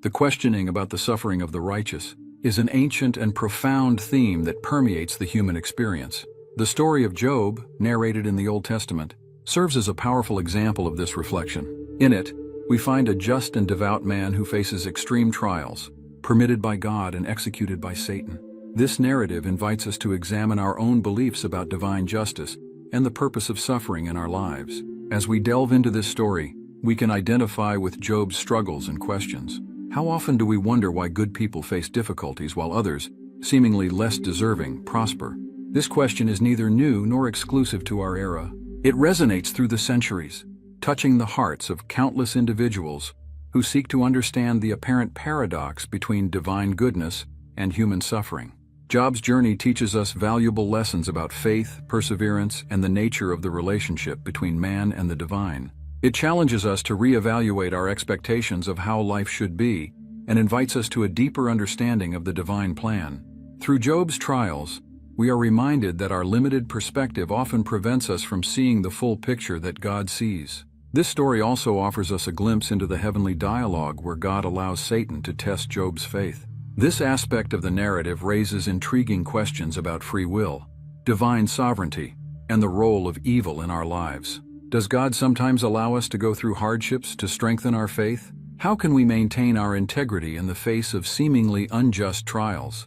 The questioning about the suffering of the righteous is an ancient and profound theme that permeates the human experience. The story of Job, narrated in the Old Testament, serves as a powerful example of this reflection. In it, we find a just and devout man who faces extreme trials, permitted by God and executed by Satan. This narrative invites us to examine our own beliefs about divine justice and the purpose of suffering in our lives. As we delve into this story, we can identify with Job's struggles and questions. How often do we wonder why good people face difficulties while others, seemingly less deserving, prosper? This question is neither new nor exclusive to our era. It resonates through the centuries, touching the hearts of countless individuals who seek to understand the apparent paradox between divine goodness and human suffering. Job's journey teaches us valuable lessons about faith, perseverance, and the nature of the relationship between man and the divine. It challenges us to reevaluate our expectations of how life should be and invites us to a deeper understanding of the divine plan. Through Job's trials, we are reminded that our limited perspective often prevents us from seeing the full picture that God sees. This story also offers us a glimpse into the heavenly dialogue where God allows Satan to test Job's faith. This aspect of the narrative raises intriguing questions about free will, divine sovereignty, and the role of evil in our lives. Does God sometimes allow us to go through hardships to strengthen our faith? How can we maintain our integrity in the face of seemingly unjust trials?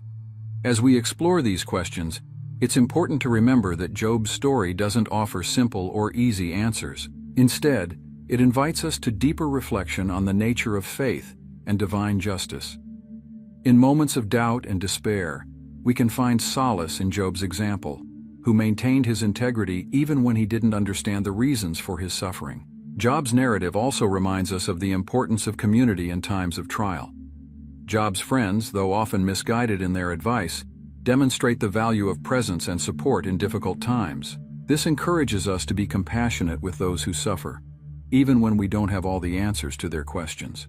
As we explore these questions, it's important to remember that Job's story doesn't offer simple or easy answers. Instead, it invites us to deeper reflection on the nature of faith and divine justice. In moments of doubt and despair, we can find solace in Job's example, who maintained his integrity even when he didn't understand the reasons for his suffering. Job's narrative also reminds us of the importance of community in times of trial. Job's friends, though often misguided in their advice, demonstrate the value of presence and support in difficult times. This encourages us to be compassionate with those who suffer, even when we don't have all the answers to their questions.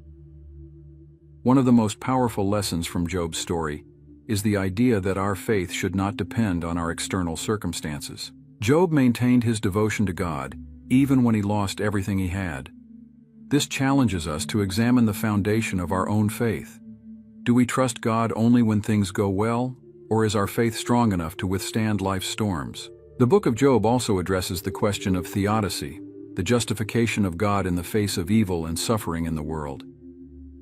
One of the most powerful lessons from Job's story is the idea that our faith should not depend on our external circumstances. Job maintained his devotion to God, even when he lost everything he had. This challenges us to examine the foundation of our own faith. Do we trust God only when things go well, or is our faith strong enough to withstand life's storms? The book of Job also addresses the question of theodicy, the justification of God in the face of evil and suffering in the world.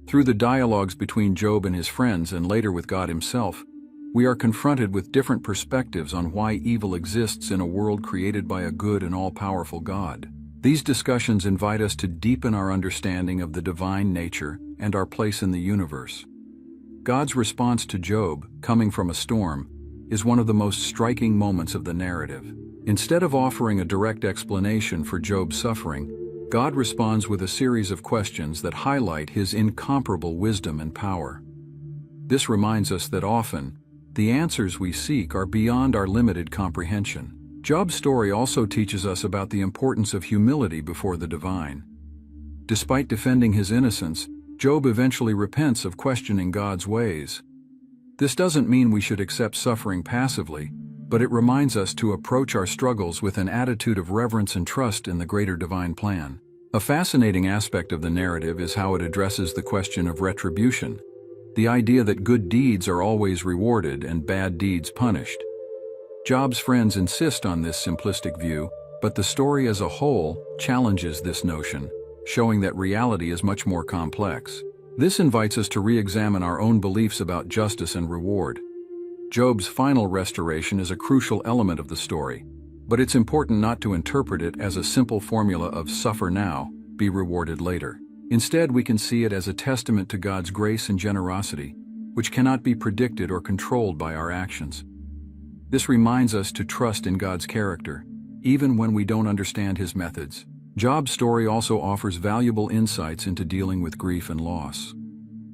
Through the dialogues between Job and his friends and later with God himself, we are confronted with different perspectives on why evil exists in a world created by a good and all-powerful God. These discussions invite us to deepen our understanding of the divine nature and our place in the universe. God's response to Job, coming from a storm, is one of the most striking moments of the narrative. Instead of offering a direct explanation for Job's suffering, God responds with a series of questions that highlight his incomparable wisdom and power. This reminds us that often, the answers we seek are beyond our limited comprehension. Job's story also teaches us about the importance of humility before the divine. Despite defending his innocence, Job eventually repents of questioning God's ways. This doesn't mean we should accept suffering passively, but it reminds us to approach our struggles with an attitude of reverence and trust in the greater divine plan. A fascinating aspect of the narrative is how it addresses the question of retribution, the idea that good deeds are always rewarded and bad deeds punished. Job's friends insist on this simplistic view, but the story as a whole challenges this notion, showing that reality is much more complex. This invites us to re-examine our own beliefs about justice and reward. Job's final restoration is a crucial element of the story, but it's important not to interpret it as a simple formula of suffer now, be rewarded later. Instead, we can see it as a testament to God's grace and generosity, which cannot be predicted or controlled by our actions. This reminds us to trust in God's character, even when we don't understand his methods. Job's story also offers valuable insights into dealing with grief and loss.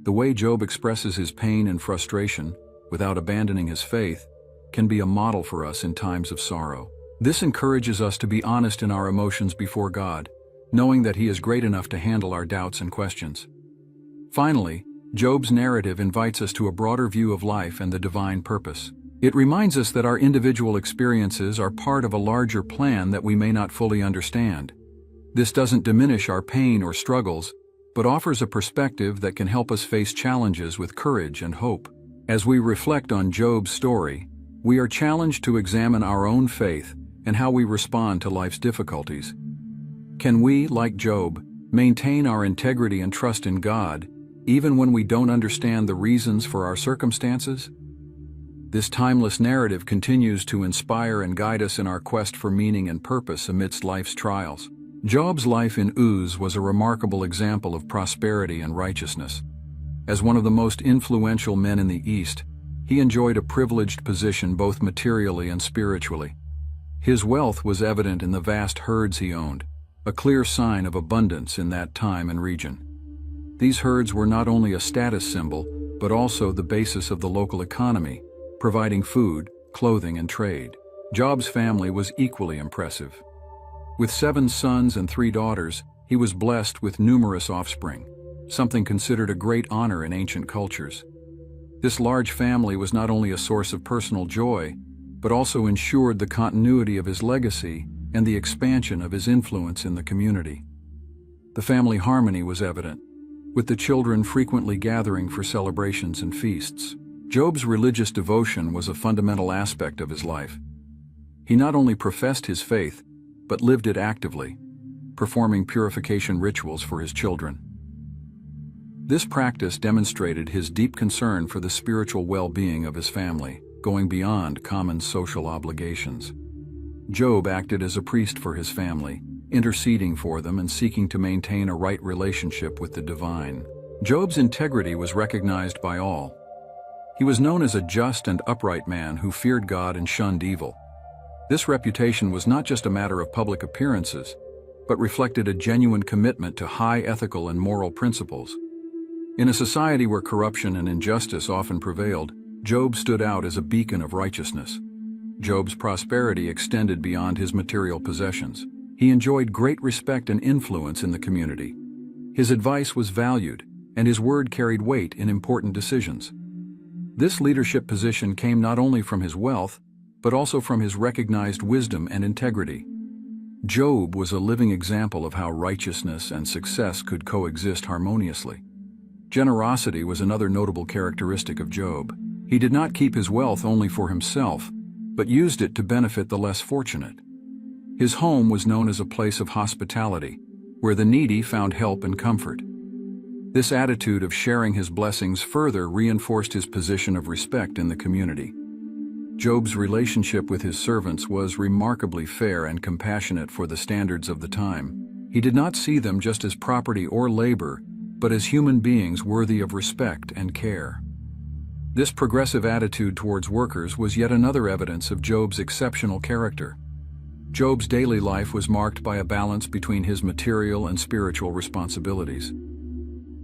The way Job expresses his pain and frustration, without abandoning his faith, can be a model for us in times of sorrow. This encourages us to be honest in our emotions before God, knowing that he is great enough to handle our doubts and questions. Finally, Job's narrative invites us to a broader view of life and the divine purpose. It reminds us that our individual experiences are part of a larger plan that we may not fully understand. This doesn't diminish our pain or struggles, but offers a perspective that can help us face challenges with courage and hope. As we reflect on Job's story, we are challenged to examine our own faith and how we respond to life's difficulties. Can we, like Job, maintain our integrity and trust in God, even when we don't understand the reasons for our circumstances? This timeless narrative continues to inspire and guide us in our quest for meaning and purpose amidst life's trials. Job's life in Uz was a remarkable example of prosperity and righteousness. As one of the most influential men in the East, he enjoyed a privileged position both materially and spiritually. His wealth was evident in the vast herds he owned, a clear sign of abundance in that time and region. These herds were not only a status symbol, but also the basis of the local economy, providing food, clothing, and trade. Job's family was equally impressive. With 7 sons and 3 daughters, he was blessed with numerous offspring, something considered a great honor in ancient cultures. This large family was not only a source of personal joy, but also ensured the continuity of his legacy and the expansion of his influence in the community. The family harmony was evident, with the children frequently gathering for celebrations and feasts. Job's religious devotion was a fundamental aspect of his life. He not only professed his faith, but lived it actively, performing purification rituals for his children. This practice demonstrated his deep concern for the spiritual well-being of his family, going beyond common social obligations. Job acted as a priest for his family, interceding for them and seeking to maintain a right relationship with the divine. Job's integrity was recognized by all. He was known as a just and upright man who feared God and shunned evil. This reputation was not just a matter of public appearances, but reflected a genuine commitment to high ethical and moral principles. In a society where corruption and injustice often prevailed, Job stood out as a beacon of righteousness. Job's prosperity extended beyond his material possessions. He enjoyed great respect and influence in the community. His advice was valued, and his word carried weight in important decisions. This leadership position came not only from his wealth, but also from his recognized wisdom and integrity. Job was a living example of how righteousness and success could coexist harmoniously. Generosity was another notable characteristic of Job. He did not keep his wealth only for himself, but used it to benefit the less fortunate. His home was known as a place of hospitality, where the needy found help and comfort. This attitude of sharing his blessings further reinforced his position of respect in the community. Job's relationship with his servants was remarkably fair and compassionate for the standards of the time. He did not see them just as property or labor, but as human beings worthy of respect and care. This progressive attitude towards workers was yet another evidence of Job's exceptional character. Job's daily life was marked by a balance between his material and spiritual responsibilities.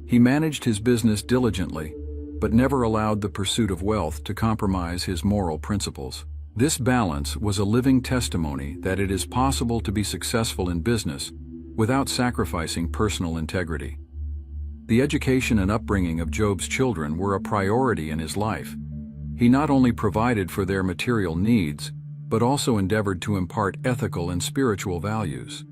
He managed his business diligently, but never allowed the pursuit of wealth to compromise his moral principles. This balance was a living testimony that it is possible to be successful in business without sacrificing personal integrity. The education and upbringing of Job's children were a priority in his life. He not only provided for their material needs, but also endeavored to impart ethical and spiritual values.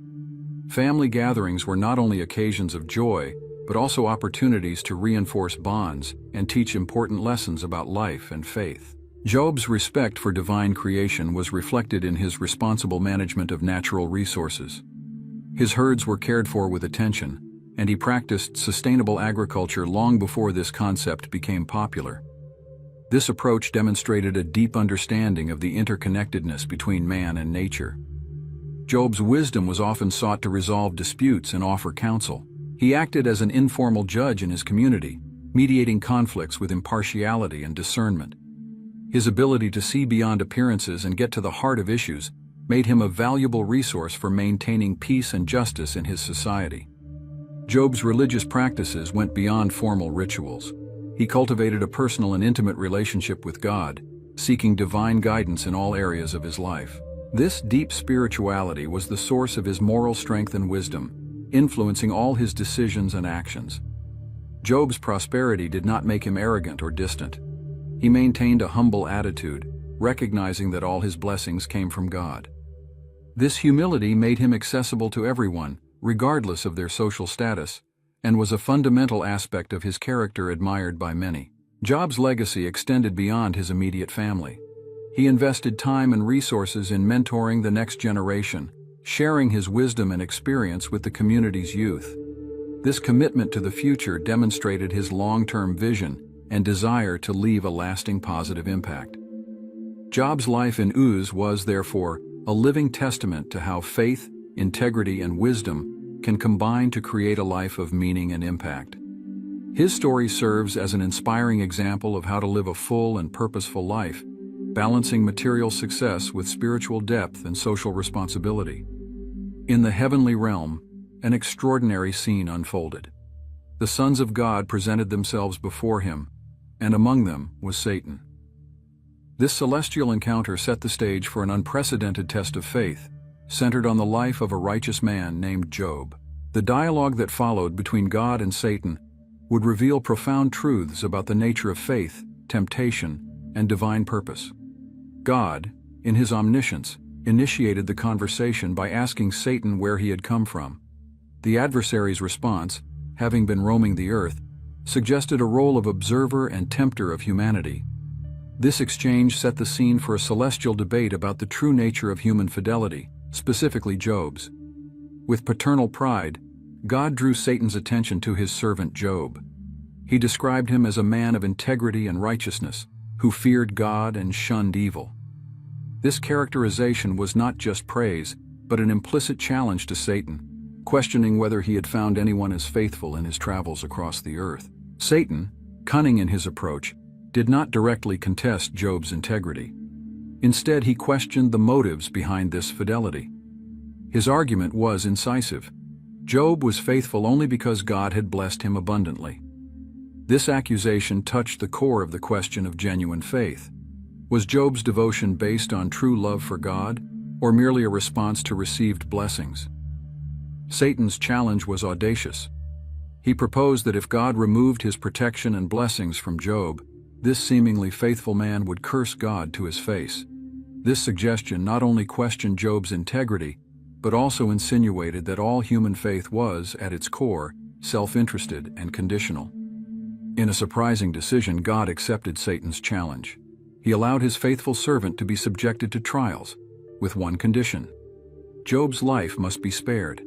Family gatherings were not only occasions of joy, but also opportunities to reinforce bonds and teach important lessons about life and faith. Job's respect for divine creation was reflected in his responsible management of natural resources. His herds were cared for with attention, and he practiced sustainable agriculture long before this concept became popular. This approach demonstrated a deep understanding of the interconnectedness between man and nature. Job's wisdom was often sought to resolve disputes and offer counsel. He acted as an informal judge in his community, mediating conflicts with impartiality and discernment. His ability to see beyond appearances and get to the heart of issues made him a valuable resource for maintaining peace and justice in his society. Job's religious practices went beyond formal rituals. He cultivated a personal and intimate relationship with God, seeking divine guidance in all areas of his life. This deep spirituality was the source of his moral strength and wisdom, influencing all his decisions and actions. Job's prosperity did not make him arrogant or distant. He maintained a humble attitude, recognizing that all his blessings came from God. This humility made him accessible to everyone, regardless of their social status, and was a fundamental aspect of his character admired by many. Job's legacy extended beyond his immediate family. He invested time and resources in mentoring the next generation, sharing his wisdom and experience with the community's youth. This commitment to the future demonstrated his long-term vision and desire to leave a lasting positive impact. Job's life in Uz was, therefore, a living testament to how faith, integrity, and wisdom can combine to create a life of meaning and impact. His story serves as an inspiring example of how to live a full and purposeful life, balancing material success with spiritual depth and social responsibility. In the heavenly realm, an extraordinary scene unfolded. The sons of God presented themselves before him, and among them was Satan. This celestial encounter set the stage for an unprecedented test of faith, centered on the life of a righteous man named Job. The dialogue that followed between God and Satan would reveal profound truths about the nature of faith, temptation, and divine purpose. God, in his omniscience, initiated the conversation by asking Satan where he had come from. The adversary's response, having been roaming the earth, suggested a role of observer and tempter of humanity. This exchange set the scene for a celestial debate about the true nature of human fidelity, specifically Job's. With paternal pride, God drew Satan's attention to his servant Job. He described him as a man of integrity and righteousness, who feared God and shunned evil. This characterization was not just praise, but an implicit challenge to Satan, questioning whether he had found anyone as faithful in his travels across the earth. Satan, cunning in his approach, did not directly contest Job's integrity. Instead, he questioned the motives behind this fidelity. His argument was incisive. Job was faithful only because God had blessed him abundantly. This accusation touched the core of the question of genuine faith. Was Job's devotion based on true love for God, or merely a response to received blessings? Satan's challenge was audacious. He proposed that if God removed his protection and blessings from Job, this seemingly faithful man would curse God to his face. This suggestion not only questioned Job's integrity, but also insinuated that all human faith was, at its core, self-interested and conditional. In a surprising decision, God accepted Satan's challenge. He allowed his faithful servant to be subjected to trials, with one condition: Job's life must be spared.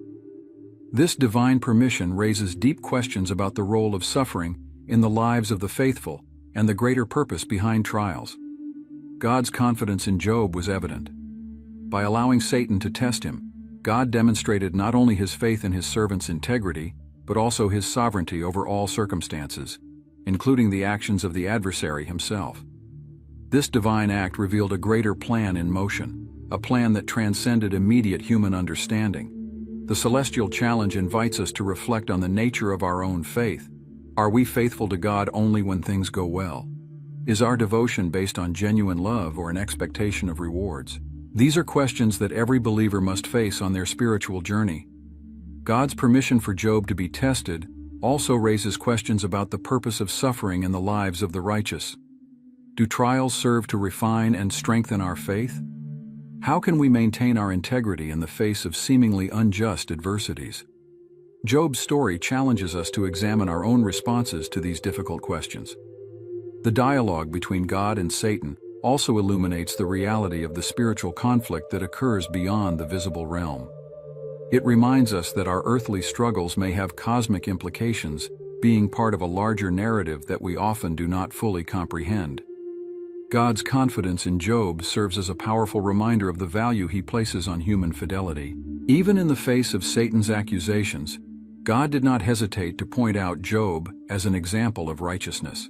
This divine permission raises deep questions about the role of suffering in the lives of the faithful and the greater purpose behind trials. God's confidence in Job was evident. By allowing Satan to test him, God demonstrated not only his faith in his servant's integrity, but also his sovereignty over all circumstances, including the actions of the adversary himself. This divine act revealed a greater plan in motion, a plan that transcended immediate human understanding. The celestial challenge invites us to reflect on the nature of our own faith. Are we faithful to God only when things go well? Is our devotion based on genuine love or an expectation of rewards? These are questions that every believer must face on their spiritual journey. God's permission for Job to be tested also raises questions about the purpose of suffering in the lives of the righteous. Do trials serve to refine and strengthen our faith? How can we maintain our integrity in the face of seemingly unjust adversities? Job's story challenges us to examine our own responses to these difficult questions. The dialogue between God and Satan also illuminates the reality of the spiritual conflict that occurs beyond the visible realm. It reminds us that our earthly struggles may have cosmic implications, being part of a larger narrative that we often do not fully comprehend. God's confidence in Job serves as a powerful reminder of the value he places on human fidelity. Even in the face of Satan's accusations, God did not hesitate to point out Job as an example of righteousness.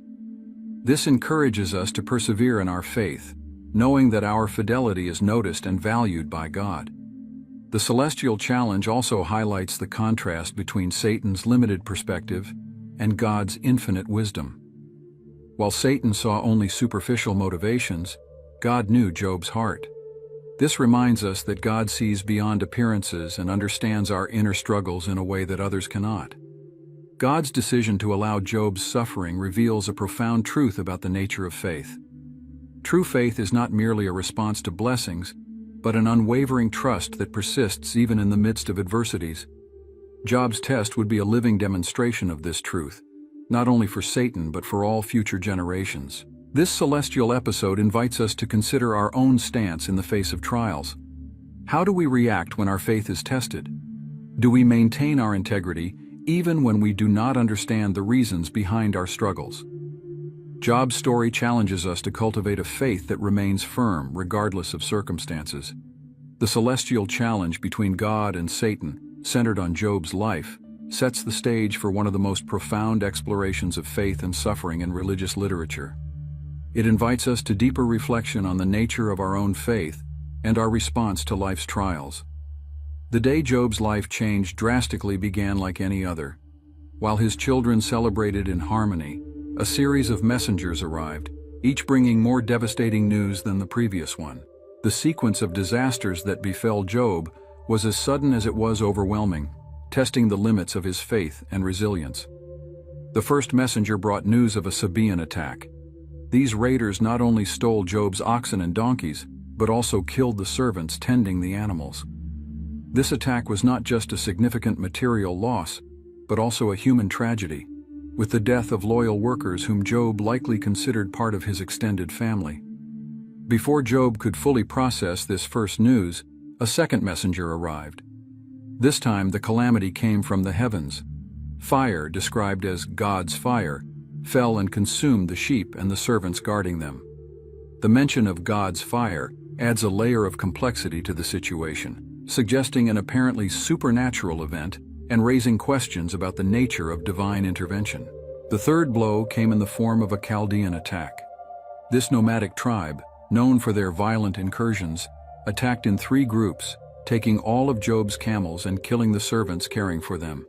This encourages us to persevere in our faith, knowing that our fidelity is noticed and valued by God. The celestial challenge also highlights the contrast between Satan's limited perspective and God's infinite wisdom. While Satan saw only superficial motivations, God knew Job's heart. This reminds us that God sees beyond appearances and understands our inner struggles in a way that others cannot. God's decision to allow Job's suffering reveals a profound truth about the nature of faith. True faith is not merely a response to blessings, but an unwavering trust that persists even in the midst of adversities. Job's test would be a living demonstration of this truth, not only for Satan but for all future generations. This celestial episode invites us to consider our own stance in the face of trials. How do we react when our faith is tested? Do we maintain our integrity even when we do not understand the reasons behind our struggles? Job's story challenges us to cultivate a faith that remains firm regardless of circumstances. The celestial challenge between God and Satan, centered on Job's life, sets the stage for one of the most profound explorations of faith and suffering in religious literature. It invites us to deeper reflection on the nature of our own faith and our response to life's trials. The day Job's life changed drastically began like any other. While his children celebrated in harmony, a series of messengers arrived, each bringing more devastating news than the previous one. The sequence of disasters that befell Job was as sudden as it was overwhelming, testing the limits of his faith and resilience. The first messenger brought news of a Sabaean attack. These raiders not only stole Job's oxen and donkeys, but also killed the servants tending the animals. This attack was not just a significant material loss, but also a human tragedy, with the death of loyal workers whom Job likely considered part of his extended family. Before Job could fully process this first news, a second messenger arrived. This time the calamity came from the heavens. Fire, described as God's fire, fell and consumed the sheep and the servants guarding them. The mention of God's fire adds a layer of complexity to the situation, suggesting an apparently supernatural event and raising questions about the nature of divine intervention. The third blow came in the form of a Chaldean attack. This nomadic tribe, known for their violent incursions, attacked in 3 groups, taking all of Job's camels and killing the servants caring for them.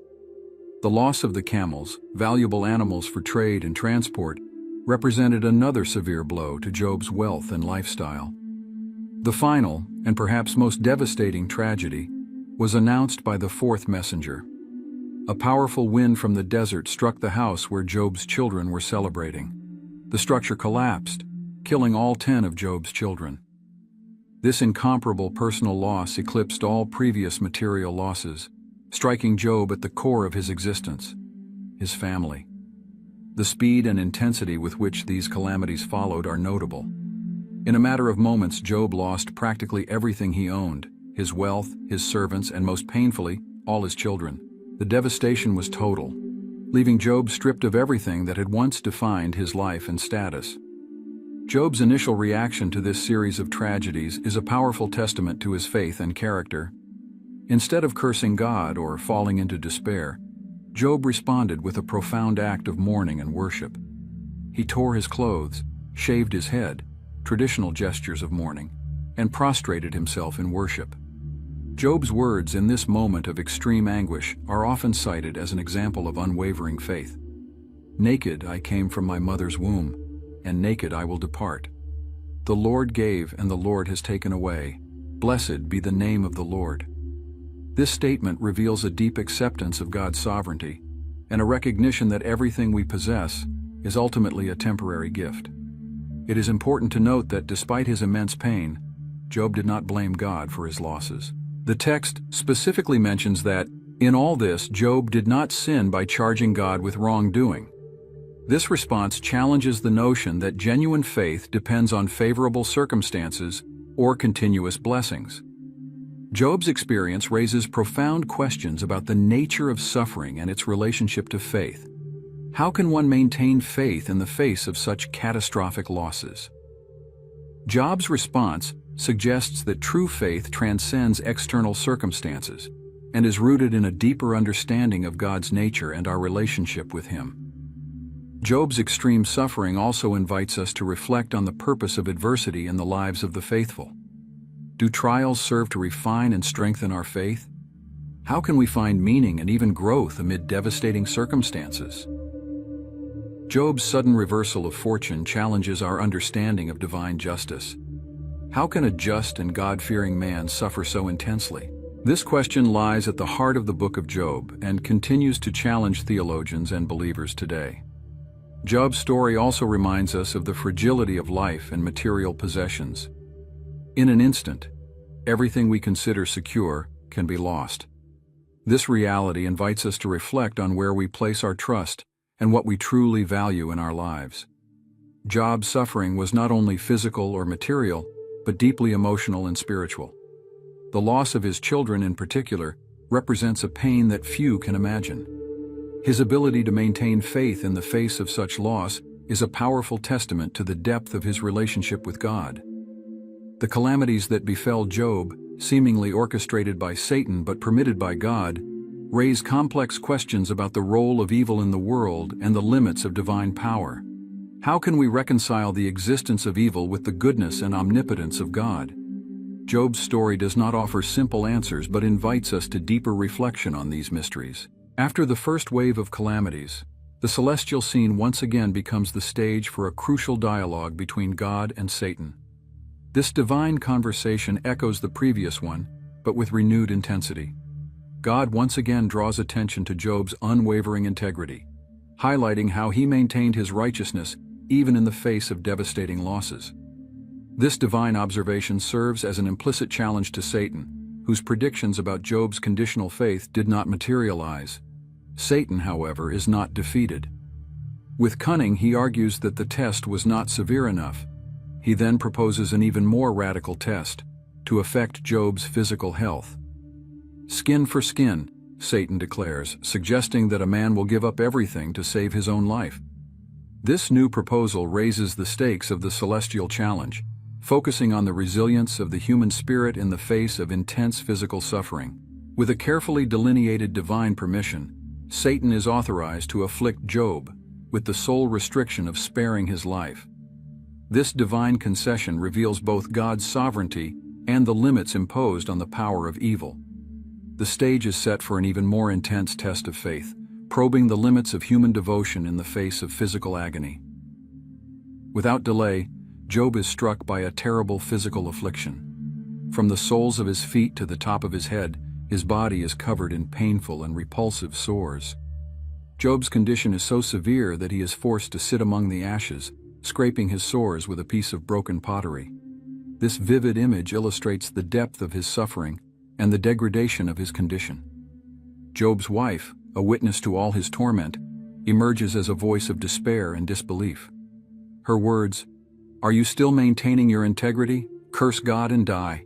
The loss of the camels, valuable animals for trade and transport, represented another severe blow to Job's wealth and lifestyle. The final, and perhaps most devastating tragedy, was announced by the fourth messenger. A powerful wind from the desert struck the house where Job's children were celebrating. The structure collapsed, killing all 10 of Job's children. This incomparable personal loss eclipsed all previous material losses, striking Job at the core of his existence, his family. The speed and intensity with which these calamities followed are notable. In a matter of moments, Job lost practically everything he owned: his wealth, his servants, and most painfully, all his children. The devastation was total, leaving Job stripped of everything that had once defined his life and status. Job's initial reaction to this series of tragedies is a powerful testament to his faith and character. Instead of cursing God or falling into despair, Job responded with a profound act of mourning and worship. He tore his clothes, shaved his head, traditional gestures of mourning, and prostrated himself in worship. Job's words in this moment of extreme anguish are often cited as an example of unwavering faith. "Naked I came from my mother's womb, and naked I will depart. The Lord gave, and the Lord has taken away. Blessed be the name of the Lord." This statement reveals a deep acceptance of God's sovereignty and a recognition that everything we possess is ultimately a temporary gift. It is important to note that despite his immense pain, Job did not blame God for his losses. The text specifically mentions that, in all this, Job did not sin by charging God with wrongdoing. This response challenges the notion that genuine faith depends on favorable circumstances or continuous blessings. Job's experience raises profound questions about the nature of suffering and its relationship to faith. How can one maintain faith in the face of such catastrophic losses? Job's response suggests that true faith transcends external circumstances and is rooted in a deeper understanding of God's nature and our relationship with Him. Job's extreme suffering also invites us to reflect on the purpose of adversity in the lives of the faithful. Do trials serve to refine and strengthen our faith? How can we find meaning and even growth amid devastating circumstances? Job's sudden reversal of fortune challenges our understanding of divine justice. How can a just and God-fearing man suffer so intensely? This question lies at the heart of the book of Job and continues to challenge theologians and believers today. Job's story also reminds us of the fragility of life and material possessions. In an instant, everything we consider secure can be lost. This reality invites us to reflect on where we place our trust and what we truly value in our lives. Job's suffering was not only physical or material, but deeply emotional and spiritual. The loss of his children in particular represents a pain that few can imagine. His ability to maintain faith in the face of such loss is a powerful testament to the depth of his relationship with God. The calamities that befell Job, seemingly orchestrated by Satan but permitted by God, raise complex questions about the role of evil in the world and the limits of divine power. How can we reconcile the existence of evil with the goodness and omnipotence of God? Job's story does not offer simple answers but invites us to deeper reflection on these mysteries. After the first wave of calamities, the celestial scene once again becomes the stage for a crucial dialogue between God and Satan. This divine conversation echoes the previous one, but with renewed intensity. God once again draws attention to Job's unwavering integrity, highlighting how he maintained his righteousness even in the face of devastating losses. This divine observation serves as an implicit challenge to Satan, whose predictions about Job's conditional faith did not materialize. Satan, however, is not defeated. With cunning, he argues that the test was not severe enough. He then proposes an even more radical test, to affect Job's physical health. Skin for skin, Satan declares, suggesting that a man will give up everything to save his own life. This new proposal raises the stakes of the celestial challenge, focusing on the resilience of the human spirit in the face of intense physical suffering. With a carefully delineated divine permission, Satan is authorized to afflict Job, with the sole restriction of sparing his life. This divine concession reveals both God's sovereignty and the limits imposed on the power of evil. The stage is set for an even more intense test of faith, probing the limits of human devotion in the face of physical agony. Without delay, Job is struck by a terrible physical affliction. From the soles of his feet to the top of his head, his body is covered in painful and repulsive sores. Job's condition is so severe that he is forced to sit among the ashes, scraping his sores with a piece of broken pottery. This vivid image illustrates the depth of his suffering and the degradation of his condition. Job's wife, a witness to all his torment, emerges as a voice of despair and disbelief. Her words, "Are you still maintaining your integrity? Curse God and die,"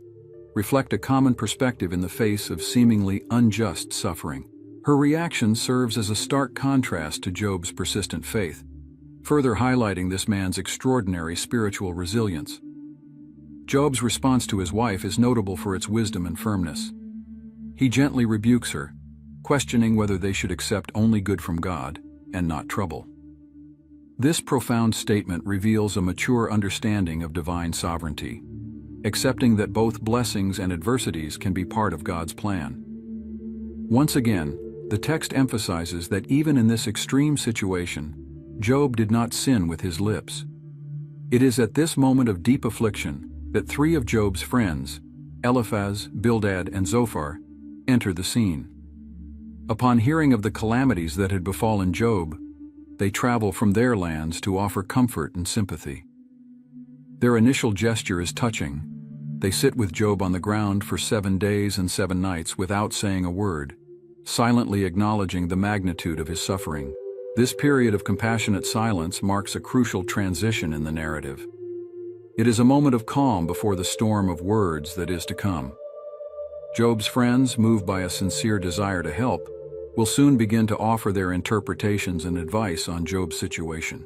reflect a common perspective in the face of seemingly unjust suffering. Her reaction serves as a stark contrast to Job's persistent faith, further highlighting this man's extraordinary spiritual resilience. Job's response to his wife is notable for its wisdom and firmness. He gently rebukes her, questioning whether they should accept only good from God and not trouble. This profound statement reveals a mature understanding of divine sovereignty, accepting that both blessings and adversities can be part of God's plan. Once again, the text emphasizes that even in this extreme situation, Job did not sin with his lips. It is at this moment of deep affliction that three of Job's friends, Eliphaz, Bildad, and Zophar, enter the scene. Upon hearing of the calamities that had befallen Job, they travel from their lands to offer comfort and sympathy. Their initial gesture is touching. They sit with Job on the ground for 7 days and 7 nights without saying a word, silently acknowledging the magnitude of his suffering. This period of compassionate silence marks a crucial transition in the narrative. It is a moment of calm before the storm of words that is to come. Job's friends, moved by a sincere desire to help, will soon begin to offer their interpretations and advice on Job's situation.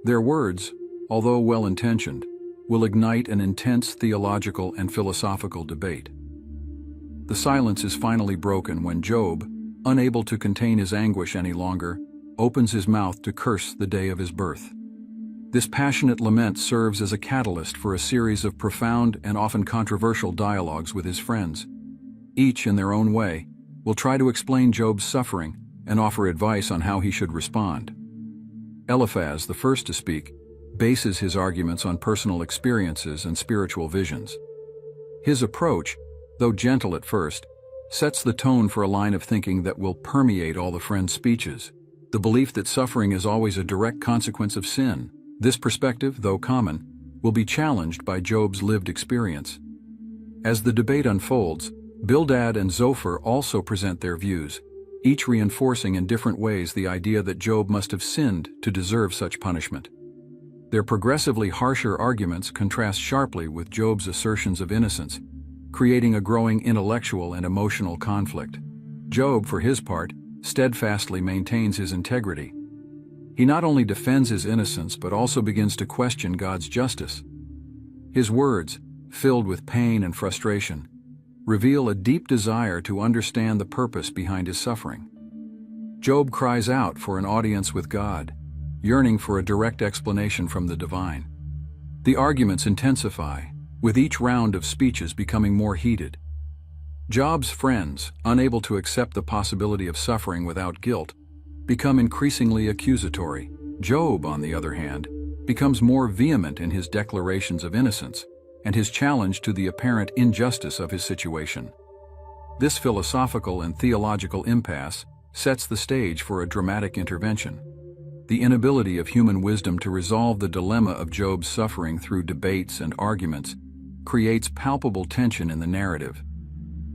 Their words, although well-intentioned, will ignite an intense theological and philosophical debate. The silence is finally broken when Job, unable to contain his anguish any longer, opens his mouth to curse the day of his birth. This passionate lament serves as a catalyst for a series of profound and often controversial dialogues with his friends. Each, in their own way, will try to explain Job's suffering and offer advice on how he should respond. Eliphaz, the first to speak, bases his arguments on personal experiences and spiritual visions. His approach, though gentle at first, sets the tone for a line of thinking that will permeate all the friends' speeches. The belief that suffering is always a direct consequence of sin. This perspective, though common, will be challenged by Job's lived experience. As the debate unfolds, Bildad and Zophar also present their views, each reinforcing in different ways the idea that Job must have sinned to deserve such punishment. Their progressively harsher arguments contrast sharply with Job's assertions of innocence, creating a growing intellectual and emotional conflict. Job, for his part, steadfastly maintains his integrity. He not only defends his innocence but also begins to question God's justice. His words, filled with pain and frustration, reveal a deep desire to understand the purpose behind his suffering. Job cries out for an audience with God, yearning for a direct explanation from the divine. The arguments intensify, with each round of speeches becoming more heated. Job's friends, unable to accept the possibility of suffering without guilt, become increasingly accusatory. Job, on the other hand, becomes more vehement in his declarations of innocence and his challenge to the apparent injustice of his situation. This philosophical and theological impasse sets the stage for a dramatic intervention. The inability of human wisdom to resolve the dilemma of Job's suffering through debates and arguments creates palpable tension in the narrative.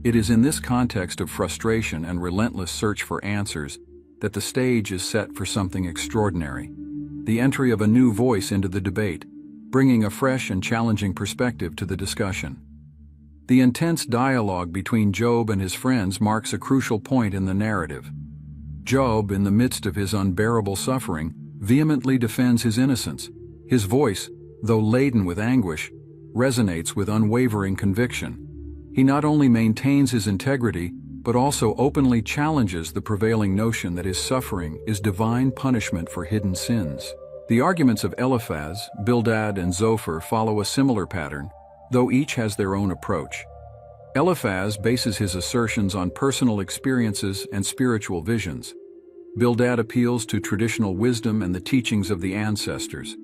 It is in this context of frustration and relentless search for answers that the stage is set for something extraordinary: the entry of a new voice into the debate, bringing a fresh and challenging perspective to the discussion. The intense dialogue between Job and his friends marks a crucial point in the narrative. Job, in the midst of his unbearable suffering, vehemently defends his innocence. His voice, though laden with anguish, resonates with unwavering conviction. He not only maintains his integrity, but also openly challenges the prevailing notion that his suffering is divine punishment for hidden sins. The arguments of Eliphaz, Bildad, and Zophar follow a similar pattern, though each has their own approach. Eliphaz bases his assertions on personal experiences and spiritual visions. Bildad appeals to traditional wisdom and the teachings of the ancestors.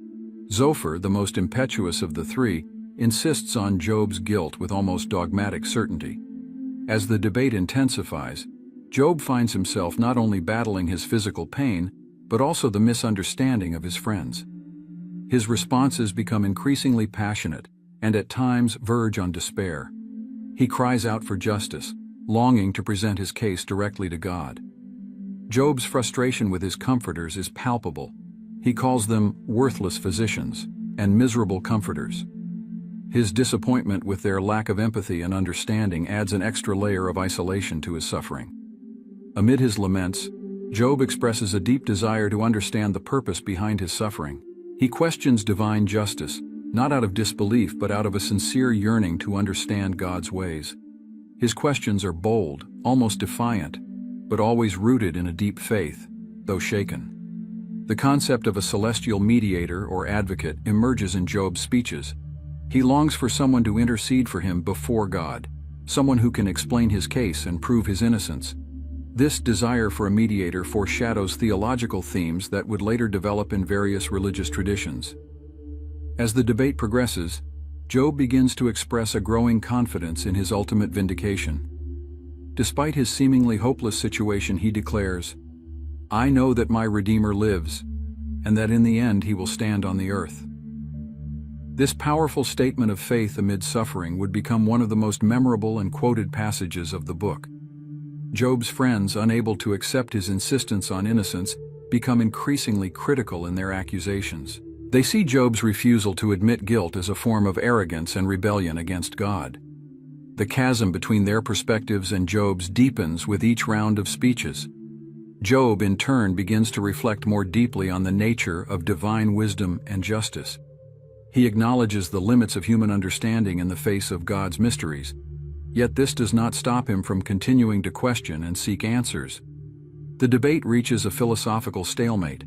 Zophar, the most impetuous of the three, insists on Job's guilt with almost dogmatic certainty. As the debate intensifies, Job finds himself not only battling his physical pain, but also the misunderstanding of his friends. His responses become increasingly passionate and at times verge on despair. He cries out for justice, longing to present his case directly to God. Job's frustration with his comforters is palpable. He calls them worthless physicians and miserable comforters. His disappointment with their lack of empathy and understanding adds an extra layer of isolation to his suffering. Amid his laments, Job expresses a deep desire to understand the purpose behind his suffering. He questions divine justice, not out of disbelief but out of a sincere yearning to understand God's ways. His questions are bold, almost defiant, but always rooted in a deep faith, though shaken. The concept of a celestial mediator or advocate emerges in Job's speeches. He longs for someone to intercede for him before God, someone who can explain his case and prove his innocence. This desire for a mediator foreshadows theological themes that would later develop in various religious traditions. As the debate progresses, Job begins to express a growing confidence in his ultimate vindication. Despite his seemingly hopeless situation, he declares, "I know that my Redeemer lives, and that in the end he will stand on the earth." This powerful statement of faith amid suffering would become one of the most memorable and quoted passages of the book. Job's friends, unable to accept his insistence on innocence, become increasingly critical in their accusations. They see Job's refusal to admit guilt as a form of arrogance and rebellion against God. The chasm between their perspectives and Job's deepens with each round of speeches. Job, in turn, begins to reflect more deeply on the nature of divine wisdom and justice. He acknowledges the limits of human understanding in the face of God's mysteries. Yet this does not stop him from continuing to question and seek answers. The debate reaches a philosophical stalemate.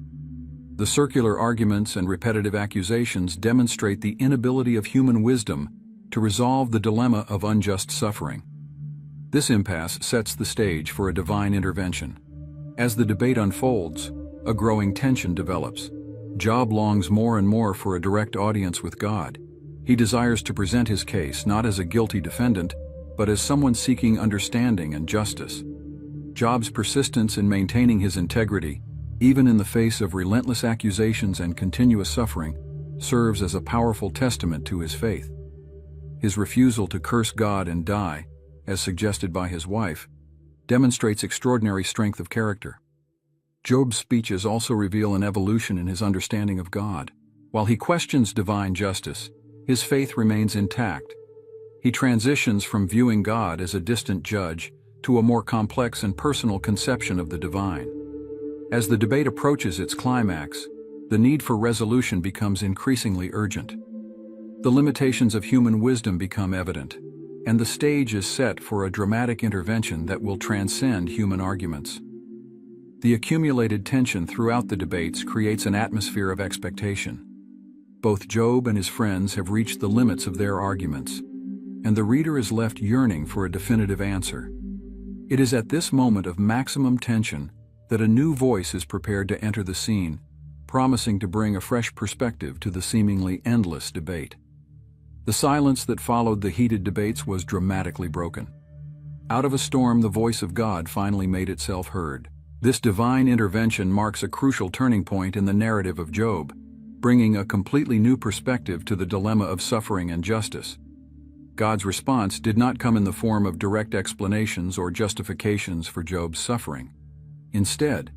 The circular arguments and repetitive accusations demonstrate the inability of human wisdom to resolve the dilemma of unjust suffering. This impasse sets the stage for a divine intervention. As the debate unfolds, a growing tension develops. Job longs more and more for a direct audience with God. He desires to present his case not as a guilty defendant, but as someone seeking understanding and justice. Job's persistence in maintaining his integrity, even in the face of relentless accusations and continuous suffering, serves as a powerful testament to his faith. His refusal to curse God and die, as suggested by his wife, demonstrates extraordinary strength of character. Job's speeches also reveal an evolution in his understanding of God. While he questions divine justice, his faith remains intact. He transitions from viewing God as a distant judge to a more complex and personal conception of the divine. As the debate approaches its climax, the need for resolution becomes increasingly urgent. The limitations of human wisdom become evident, and the stage is set for a dramatic intervention that will transcend human arguments. The accumulated tension throughout the debates creates an atmosphere of expectation. Both Job and his friends have reached the limits of their arguments, and the reader is left yearning for a definitive answer. It is at this moment of maximum tension that a new voice is prepared to enter the scene, promising to bring a fresh perspective to the seemingly endless debate. The silence that followed the heated debates was dramatically broken. Out of a storm, the voice of God finally made itself heard. This divine intervention marks a crucial turning point in the narrative of Job, bringing a completely new perspective to the dilemma of suffering and justice. God's response did not come in the form of direct explanations or justifications for Job's suffering. Instead,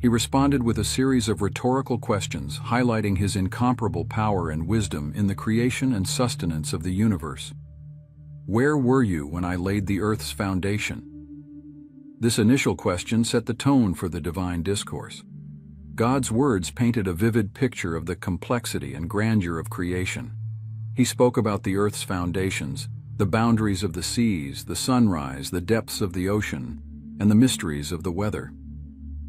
he responded with a series of rhetorical questions highlighting his incomparable power and wisdom in the creation and sustenance of the universe. Where were you when I laid the earth's foundation? This initial question set the tone for the divine discourse. God's words painted a vivid picture of the complexity and grandeur of creation. He spoke about the earth's foundations, the boundaries of the seas, the sunrise, the depths of the ocean, and the mysteries of the weather.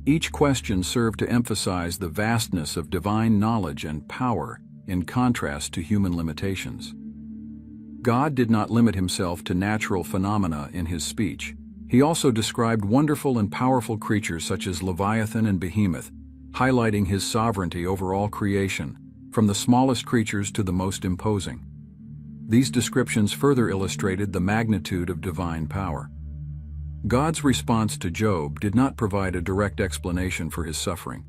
Each question served to emphasize the vastness of divine knowledge and power in contrast to human limitations. God did not limit himself to natural phenomena in his speech. He also described wonderful and powerful creatures such as Leviathan and Behemoth, highlighting his sovereignty over all creation, from the smallest creatures to the most imposing. These descriptions further illustrated the magnitude of divine power. God's response to Job did not provide a direct explanation for his suffering.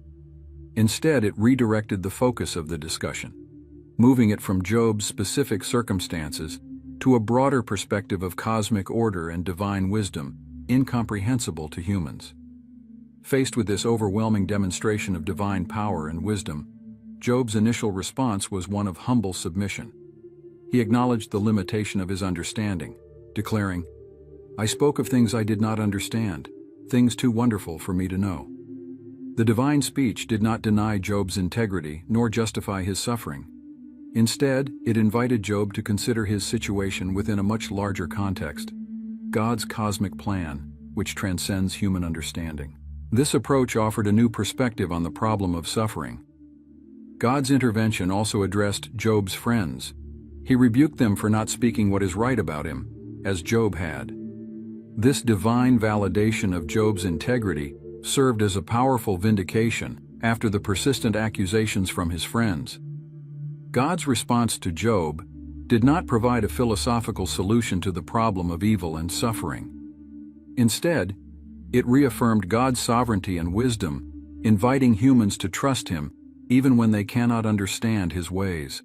Instead, it redirected the focus of the discussion, moving it from Job's specific circumstances to a broader perspective of cosmic order and divine wisdom, incomprehensible to humans. Faced with this overwhelming demonstration of divine power and wisdom, Job's initial response was one of humble submission. He acknowledged the limitation of his understanding, declaring, "I spoke of things I did not understand, things too wonderful for me to know." The divine speech did not deny Job's integrity nor justify his suffering. Instead, it invited Job to consider his situation within a much larger context, God's cosmic plan, which transcends human understanding. This approach offered a new perspective on the problem of suffering. God's intervention also addressed Job's friends. He rebuked them for not speaking what is right about him, as Job had. This divine validation of Job's integrity served as a powerful vindication after the persistent accusations from his friends. God's response to Job did not provide a philosophical solution to the problem of evil and suffering. Instead, it reaffirmed God's sovereignty and wisdom, inviting humans to trust him even when they cannot understand his ways.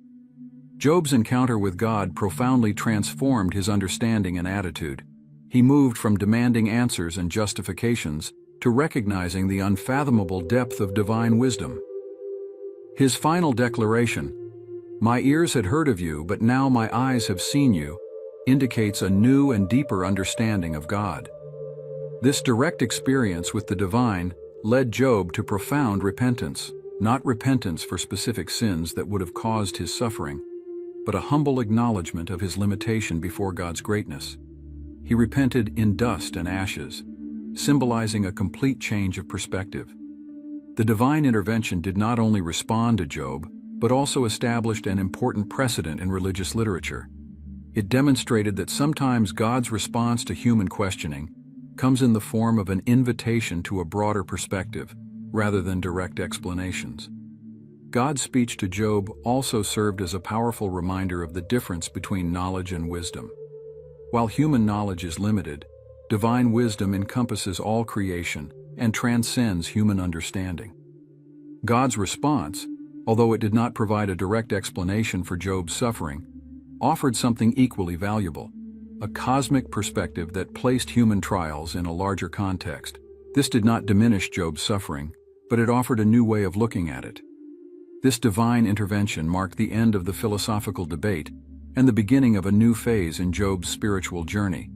Job's encounter with God profoundly transformed his understanding and attitude. He moved from demanding answers and justifications to recognizing the unfathomable depth of divine wisdom. His final declaration, "My ears had heard of you, but now my eyes have seen you," indicates a new and deeper understanding of God. This direct experience with the divine led Job to profound repentance, not repentance for specific sins that would have caused his suffering, but a humble acknowledgement of his limitation before God's greatness. He repented in dust and ashes, symbolizing a complete change of perspective. The divine intervention did not only respond to Job, but also established an important precedent in religious literature. It demonstrated that sometimes God's response to human questioning comes in the form of an invitation to a broader perspective, rather than direct explanations. God's speech to Job also served as a powerful reminder of the difference between knowledge and wisdom. While human knowledge is limited, divine wisdom encompasses all creation and transcends human understanding. God's response, although it did not provide a direct explanation for Job's suffering, offered something equally valuable. a cosmic perspective that placed human trials in a larger context. This did not diminish Job's suffering, but it offered a new way of looking at it. This divine intervention marked the end of the philosophical debate and the beginning of a new phase in Job's spiritual journey.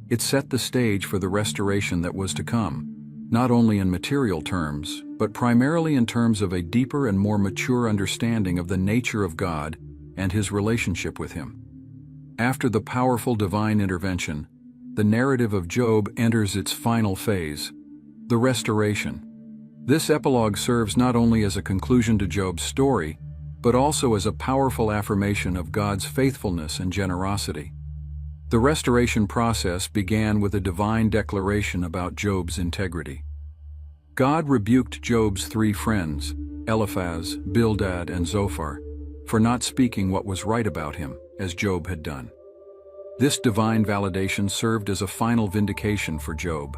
It set the stage for the restoration that was to come, not only in material terms, but primarily in terms of a deeper and more mature understanding of the nature of God and his relationship with him. After the powerful divine intervention, the narrative of Job enters its final phase, the restoration. This epilogue serves not only as a conclusion to Job's story, but also as a powerful affirmation of God's faithfulness and generosity. The restoration process began with a divine declaration about Job's integrity. God rebuked Job's 3 friends, Eliphaz, Bildad, and Zophar, for not speaking what was right about him, as Job had done. This divine validation served as a final vindication for Job,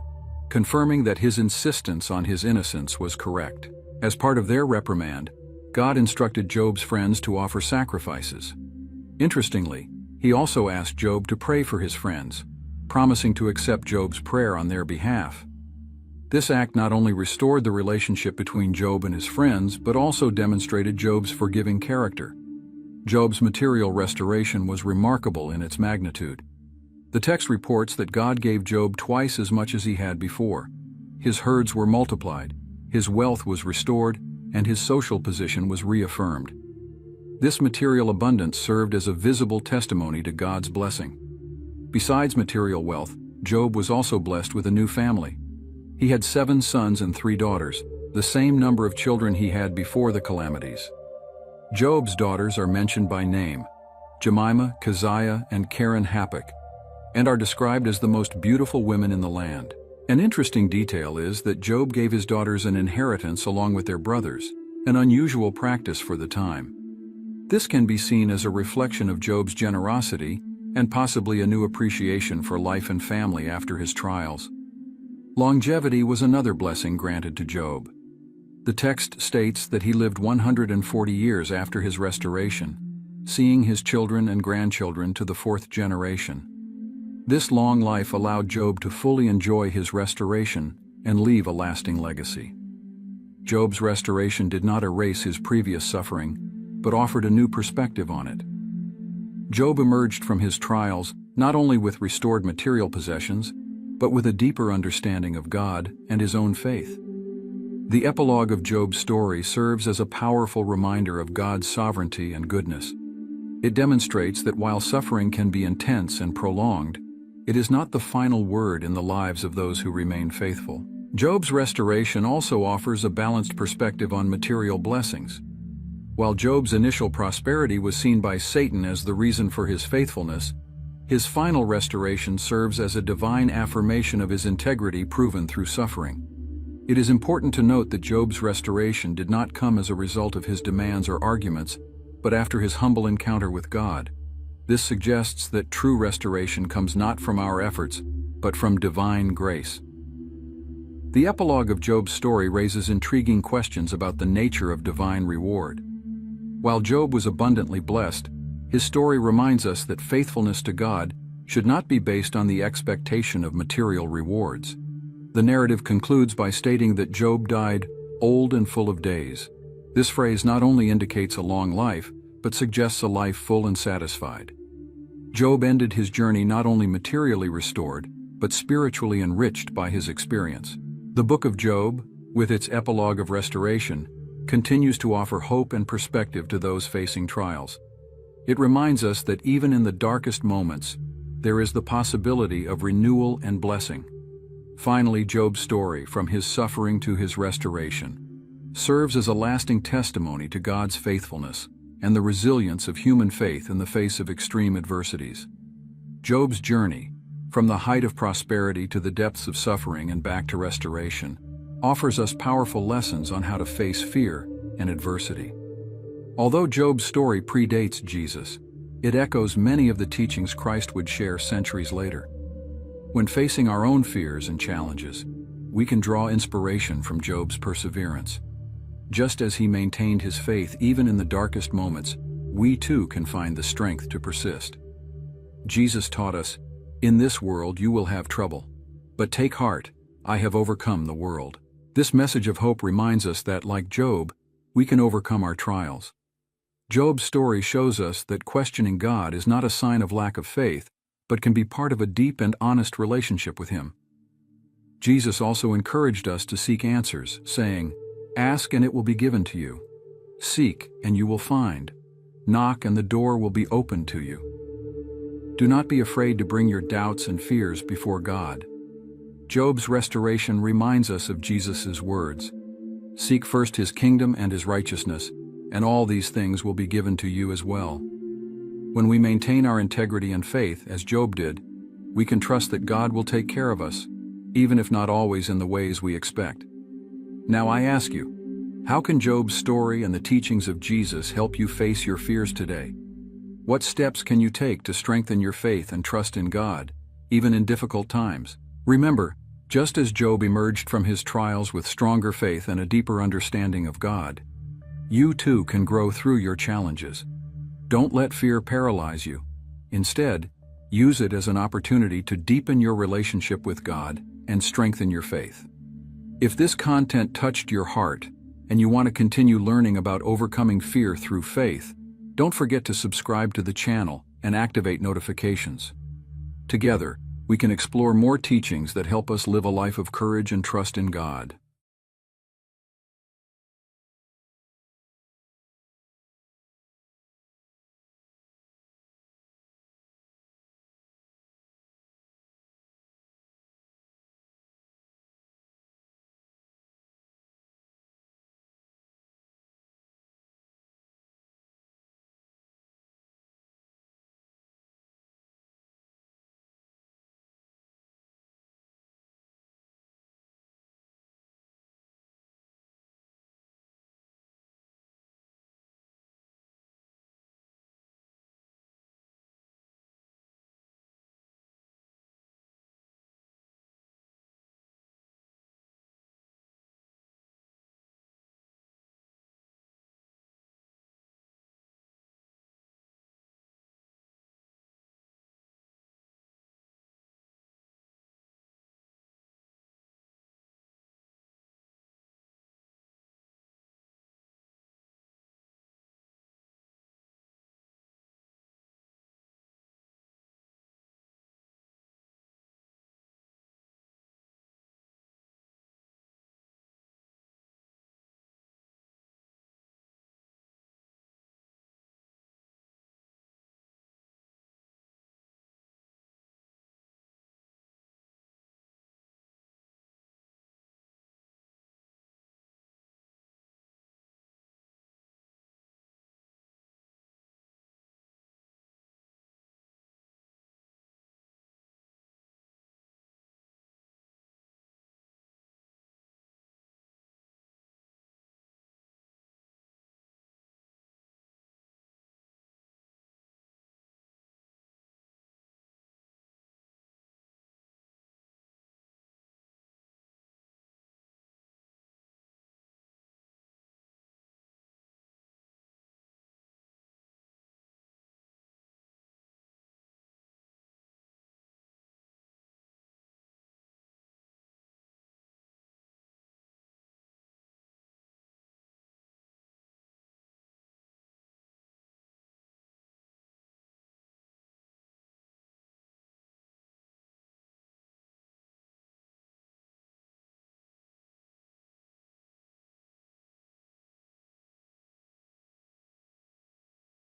confirming that his insistence on his innocence was correct. As part of their reprimand, God instructed Job's friends to offer sacrifices. Interestingly, he also asked Job to pray for his friends, promising to accept Job's prayer on their behalf. This act not only restored the relationship between Job and his friends, but also demonstrated Job's forgiving character. Job's material restoration was remarkable in its magnitude. The text reports that God gave Job twice as much as he had before. His herds were multiplied, his wealth was restored, and his social position was reaffirmed. This material abundance served as a visible testimony to God's blessing. Besides material wealth, Job was also blessed with a new family. He had 7 sons and 3 daughters, the same number of children he had before the calamities. Job's daughters are mentioned by name, Jemimah, Keziah, and Karen Happuch, and are described as the most beautiful women in the land. An interesting detail is that Job gave his daughters an inheritance along with their brothers, an unusual practice for the time. This can be seen as a reflection of Job's generosity and possibly a new appreciation for life and family after his trials. Longevity was another blessing granted to Job. The text states that he lived 140 years after his restoration, seeing his children and grandchildren to the 4th generation. This long life allowed Job to fully enjoy his restoration and leave a lasting legacy. Job's restoration did not erase his previous suffering, but offered a new perspective on it. Job emerged from his trials not only with restored material possessions, but with a deeper understanding of God and his own faith. The epilogue of Job's story serves as a powerful reminder of God's sovereignty and goodness. It demonstrates that while suffering can be intense and prolonged, it is not the final word in the lives of those who remain faithful. Job's restoration also offers a balanced perspective on material blessings. While Job's initial prosperity was seen by Satan as the reason for his faithfulness, his final restoration serves as a divine affirmation of his integrity proven through suffering. It is important to note that Job's restoration did not come as a result of his demands or arguments, but after his humble encounter with God. This suggests that true restoration comes not from our efforts, but from divine grace. The epilogue of Job's story raises intriguing questions about the nature of divine reward. While Job was abundantly blessed, his story reminds us that faithfulness to God should not be based on the expectation of material rewards. The narrative concludes by stating that Job died old and full of days. This phrase not only indicates a long life, but suggests a life full and satisfied. Job ended his journey not only materially restored, but spiritually enriched by his experience. The book of Job, with its epilogue of restoration, continues to offer hope and perspective to those facing trials. It reminds us that even in the darkest moments, there is the possibility of renewal and blessing. Finally, Job's story, from his suffering to his restoration, serves as a lasting testimony to God's faithfulness and the resilience of human faith in the face of extreme adversities. Job's journey, from the height of prosperity to the depths of suffering and back to restoration, offers us powerful lessons on how to face fear and adversity. Although Job's story predates Jesus, it echoes many of the teachings Christ would share centuries later. When facing our own fears and challenges, we can draw inspiration from Job's perseverance. Just as he maintained his faith even in the darkest moments, we too can find the strength to persist. Jesus taught us, In this world you will have trouble. But take heart, I have overcome the world. This message of hope reminds us that, like Job, we can overcome our trials. Job's story shows us that questioning God is not a sign of lack of faith, but can be part of a deep and honest relationship with Him. Jesus also encouraged us to seek answers, saying, "Ask and it will be given to you. Seek and you will find. Knock and the door will be opened to you." Do not be afraid to bring your doubts and fears before God. Job's restoration reminds us of Jesus' words, "Seek first His kingdom and His righteousness, and all these things will be given to you as well." When we maintain our integrity and faith, as Job did, we can trust that God will take care of us, even if not always in the ways we expect. Now I ask you, how can Job's story and the teachings of Jesus help you face your fears today? What steps can you take to strengthen your faith and trust in God, even in difficult times? Remember, just as Job emerged from his trials with stronger faith and a deeper understanding of God, you too can grow through your challenges. Don't let fear paralyze you. Instead, use it as an opportunity to deepen your relationship with God and strengthen your faith. If this content touched your heart, and you want to continue learning about overcoming fear through faith, don't forget to subscribe to the channel and activate notifications. Together, we can explore more teachings that help us live a life of courage and trust in God.